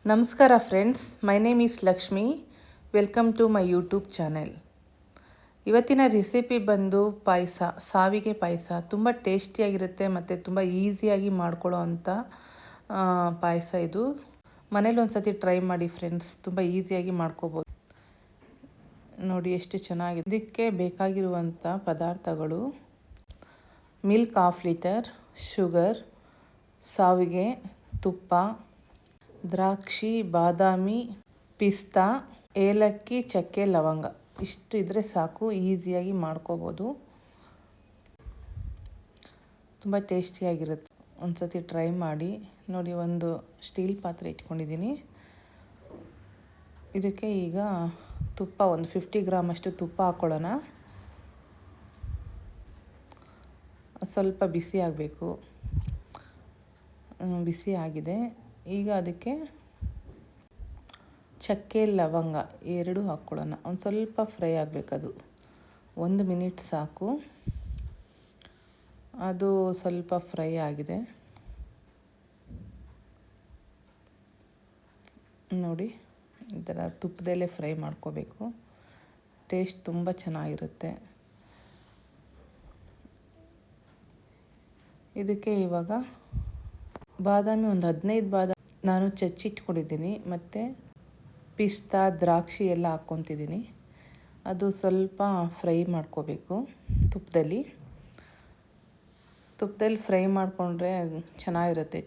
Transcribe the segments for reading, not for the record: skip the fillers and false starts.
ನಮಸ್ಕಾರ friends, my name is Lakshmi. Welcome to my YouTube channel. ಇವತ್ತಿನ recipe ಬಂದು ಪಾಯಸ, ಸಾವಿಗೆ ಪಾಯಸ. ತುಂಬ ಟೇಸ್ಟಿಯಾಗಿರುತ್ತೆ ಮತ್ತು ತುಂಬ ಈಸಿಯಾಗಿ ಮಾಡ್ಕೊಳ್ಳೋ ಅಂಥ ಪಾಯಸ ಇದು. ಮನೇಲಿ ಒಂದು ಸತಿ ಟ್ರೈ ಮಾಡಿ ಫ್ರೆಂಡ್ಸ್, ತುಂಬ ಈಸಿಯಾಗಿ ಮಾಡ್ಕೋಬೋದು. ನೋಡಿ ಎಷ್ಟು ಚೆನ್ನಾಗಿದೆ. ಇದಕ್ಕೆ ಬೇಕಾಗಿರುವಂಥ ಪದಾರ್ಥಗಳು: ಮಿಲ್ಕ್ 1/2 ಲೀಟರ್, ಶುಗರ್, ಸಾವಿಗೆ, ತುಪ್ಪ, ದ್ರಾಕ್ಷಿ, ಬಾದಾಮಿ, ಪಿಸ್ತಾ, ಏಲಕ್ಕಿ, ಚಕ್ಕೆ, ಲವಂಗ. ಇಷ್ಟು ಇದ್ದರೆ ಸಾಕು, ಈಸಿಯಾಗಿ ಮಾಡ್ಕೋಬೋದು. ತುಂಬ ಟೇಸ್ಟಿಯಾಗಿರುತ್ತೆ. ಒಂದು ಸತಿ ಟ್ರೈ ಮಾಡಿ ನೋಡಿ. ಒಂದು ಸ್ಟೀಲ್ ಪಾತ್ರೆ ಇಟ್ಕೊಂಡಿದ್ದೀನಿ. ಇದಕ್ಕೆ ಈಗ ತುಪ್ಪ ಒಂದು 50 ಗ್ರಾಮ್ ಅಷ್ಟು ತುಪ್ಪ ಹಾಕ್ಕೊಳ್ಳೋಣ. ಸ್ವಲ್ಪ ಬಿಸಿ ಆಗಬೇಕು. ಬಿಸಿ ಆಗಿದೆ. ಈಗ ಅದಕ್ಕೆ ಚಕ್ಕೆ, ಲವಂಗ 2 ಹಾಕ್ಕೊಳ್ಳೋಣ. ಒಂದು ಸ್ವಲ್ಪ ಫ್ರೈ ಆಗಬೇಕದು. 1 ಮಿನಿಟ್ ಸಾಕು. ಅದು ಸ್ವಲ್ಪ ಫ್ರೈ ಆಗಿದೆ ನೋಡಿ. ಈ ಥರ ತುಪ್ಪದಲ್ಲೇ ಫ್ರೈ ಮಾಡ್ಕೋಬೇಕು. ಟೇಸ್ಟ್ ತುಂಬ ಚೆನ್ನಾಗಿರುತ್ತೆ. ಇದಕ್ಕೆ ಇವಾಗ ಬಾದಾಮಿ ಒಂದು 15 ಬಾದಾಮಿ ನಾನು ಚಚ್ಚಿಟ್ಕೊಂಡಿದ್ದೀನಿ. ಮತ್ತು ಪಿಸ್ತಾ, ದ್ರಾಕ್ಷಿ ಎಲ್ಲ ಹಾಕ್ಕೊತಿದ್ದೀನಿ. ಅದು ಸ್ವಲ್ಪ ಫ್ರೈ ಮಾಡ್ಕೋಬೇಕು ತುಪ್ಪದಲ್ಲಿ. ಫ್ರೈ ಮಾಡಿಕೊಂಡ್ರೆ ಚೆನ್ನಾಗಿರುತ್ತೆ,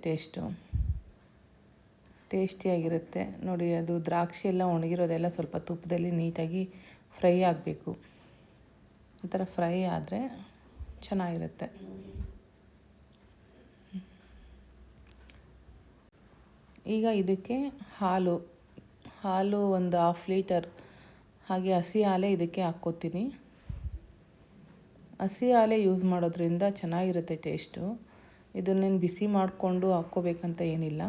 ಟೇಸ್ಟಿಯಾಗಿರುತ್ತೆ ನೋಡಿ. ಅದು ದ್ರಾಕ್ಷಿ ಎಲ್ಲ ಒಣಗಿರೋದೆಲ್ಲ ಸ್ವಲ್ಪ ತುಪ್ಪದಲ್ಲಿ ನೀಟಾಗಿ ಫ್ರೈ ಆಗಬೇಕು. ಈ ಥರ ಫ್ರೈ ಆದರೆ ಚೆನ್ನಾಗಿರುತ್ತೆ. ಈಗ ಇದಕ್ಕೆ ಹಾಲು ಒಂದು 1/2 ಲೀಟರ್, ಹಾಗೆ ಹಸಿ ಹಾಲೇ ಇದಕ್ಕೆ ಹಾಕ್ಕೋತೀನಿ. ಹಸಿ ಹಾಲೇ ಯೂಸ್ ಮಾಡೋದ್ರಿಂದ ಚೆನ್ನಾಗಿರುತ್ತೆ ಟೇಸ್ಟು. ಇದನ್ನೇನು ಬಿಸಿ ಮಾಡಿಕೊಂಡು ಹಾಕ್ಕೋಬೇಕಂತ ಏನಿಲ್ಲ,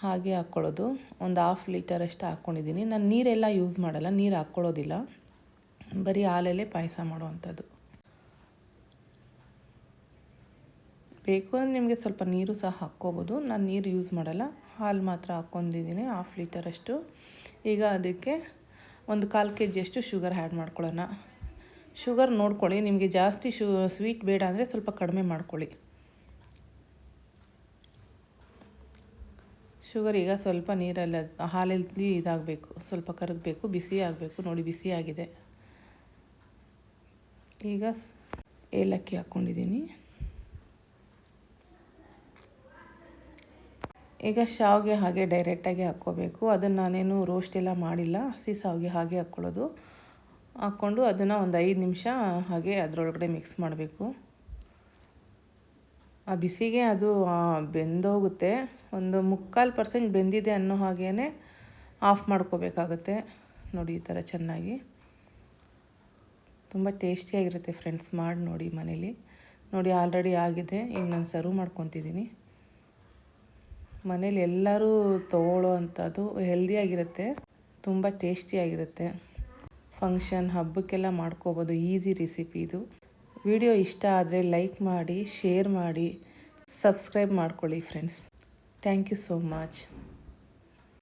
ಹಾಗೆ ಹಾಕ್ಕೊಳ್ಳೋದು. ಒಂದು 1/2 ಲೀಟರ್ ಅಷ್ಟು ಹಾಕ್ಕೊಂಡಿದ್ದೀನಿ. ನಾನು ನೀರೆಲ್ಲ ಯೂಸ್ ಮಾಡಲ್ಲ, ನೀರು ಹಾಕ್ಕೊಳ್ಳೋದಿಲ್ಲ. ಬರೀ ಹಾಲಲ್ಲೇ ಪಾಯಸ ಮಾಡುವಂಥದ್ದು. ಬೇಕು ಅಂದರೆ ನಿಮಗೆ ಸ್ವಲ್ಪ ನೀರು ಸಹ ಹಾಕ್ಕೋಬೋದು. ನಾನು ನೀರು ಯೂಸ್ ಮಾಡಲ್ಲ, ಹಾಲು ಮಾತ್ರ ಹಾಕ್ಕೊಂಡಿದ್ದೀನಿ 1/2 ಲೀಟರ್ ಅಷ್ಟು. ಈಗ ಅದಕ್ಕೆ ಒಂದು 1/4 kg ಅಷ್ಟು ಶುಗರ್ ಆ್ಯಡ್ ಮಾಡ್ಕೊಳ್ಳೋಣ. ಶುಗರ್ ನೋಡ್ಕೊಳ್ಳಿ, ನಿಮಗೆ ಜಾಸ್ತಿ ಸ್ವೀಟ್ ಬೇಡ ಅಂದರೆ ಸ್ವಲ್ಪ ಕಡಿಮೆ ಮಾಡ್ಕೊಳ್ಳಿ. ಶುಗರ್ ಈಗ ಸ್ವಲ್ಪ ನೀರಲ್ಲಿ ಹಾಲಲ್ಲಿ ಇದಾಗಬೇಕು, ಸ್ವಲ್ಪ ಕರಗಬೇಕು, ಬಿಸಿ ಆಗಬೇಕು ನೋಡಿ. ಬಿಸಿ ಆಗಿದೆ. ಈಗ ಏಲಕ್ಕಿ ಹಾಕ್ಕೊಂಡಿದ್ದೀನಿ. ಈಗ ಶಾವಿಗೆ ಹಾಗೆ ಡೈರೆಕ್ಟಾಗಿ ಹಾಕ್ಕೋಬೇಕು. ಅದನ್ನು ನಾನೇನು ರೋಸ್ಟ್ ಎಲ್ಲ ಮಾಡಿಲ್ಲ, ಹಸಿ ಶಾವಿಗೆ ಹಾಗೆ ಹಾಕ್ಕೊಳ್ಳೋದು. ಹಾಕ್ಕೊಂಡು ಅದನ್ನು ಒಂದು 5 ನಿಮಿಷ ಹಾಗೆ ಅದರೊಳಗಡೆ ಮಿಕ್ಸ್ ಮಾಡಬೇಕು. ಆ ಬಿಸಿಗೆ ಅದು ಬೆಂದೋಗುತ್ತೆ. ಒಂದು 3/4% ಬೆಂದಿದೆ ಅನ್ನೋ ಹಾಗೇ ಆಫ್ ಮಾಡ್ಕೋಬೇಕಾಗುತ್ತೆ ನೋಡಿ. ಈ ಥರ ಚೆನ್ನಾಗಿ ತುಂಬ ಟೇಸ್ಟಿಯಾಗಿರುತ್ತೆ ಫ್ರೆಂಡ್ಸ್. ಮಾಡಿ ನೋಡಿ ಮನೇಲಿ. ನೋಡಿ ಆಲ್ರೆಡಿ ಆಗಿದೆ. ಈಗ ನಾನು ಸರ್ವ್ ಮಾಡ್ಕೊತಿದ್ದೀನಿ. ಮನೇಲಿ ಎಲ್ಲರೂ ತೊಗೊಳ್ಳೋ ಅಂಥದ್ದು, ಹೆಲ್ದಿಯಾಗಿರುತ್ತೆ, ತುಂಬ ಟೇಸ್ಟಿಯಾಗಿರುತ್ತೆ. ಫಂಕ್ಷನ್, ಹಬ್ಬಕ್ಕೆಲ್ಲ ಮಾಡ್ಕೋಬೋದು. ಈಸಿ ರೆಸಿಪಿ ಇದು. ವಿಡಿಯೋ ಇಷ್ಟ ಆದರೆ ಲೈಕ್ ಮಾಡಿ, ಶೇರ್ ಮಾಡಿ, ಸಬ್ಸ್ಕ್ರೈಬ್ ಮಾಡ್ಕೊಳ್ಳಿ friends. Thank you so much.